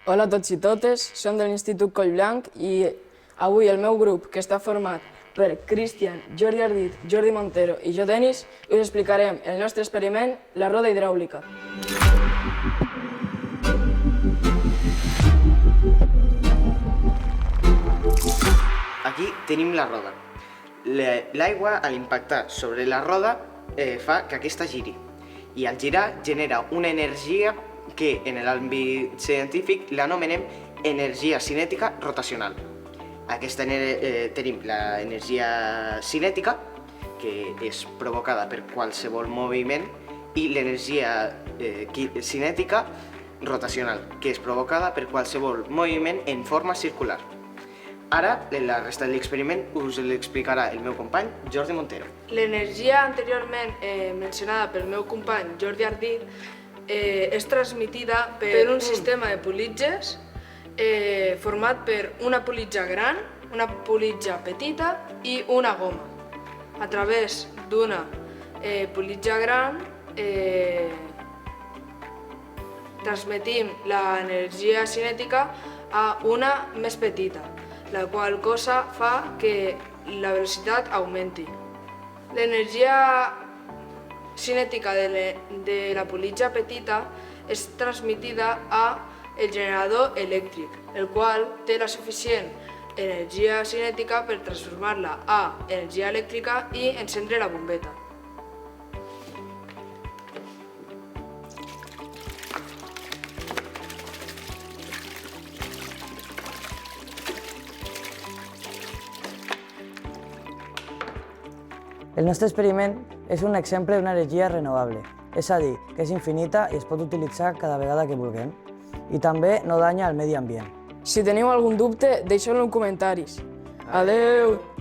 Hola a tots i totes, som de l'Institut Collblanc i avui el meu grup, que està format per Cristian, Jordi Ardit, Jordi Montero i jo, Denis, us explicarem el nostre experiment, la roda hidràulica. Aquí tenim la roda. L'aigua, a l'impactar sobre la roda, fa que aquesta giri. I al girar genera una energia que en l'àmbit científic l'anomenem energia cinètica rotacional. Tenim l'energia cinètica, que és provocada per qualsevol moviment, i l'energia cinètica rotacional, que és provocada per qualsevol moviment en forma circular. Ara, la resta de l'experiment us l'explicarà el meu company Jordi Montero. L'energia anteriorment mencionada pel meu company Jordi Ardit és transmitida per un sistema de politges format per una politja gran, una politja petita i una goma. A través d'una politja gran transmetim l'energia cinètica a una més petita, la qual cosa fa que la velocitat augmenti. L'energia cinètica de la politja petita és transmitida al generador elèctric, el qual té la suficient energia cinètica per transformar-la a energia elèctrica i encendre la bombeta. El nostre experiment és un exemple d'una energia renovable, és a dir, que és infinita i es pot utilitzar cada vegada que vulguem. I també no danya el medi ambient. Si teniu algun dubte, deixeu-lo en comentaris. Adeu!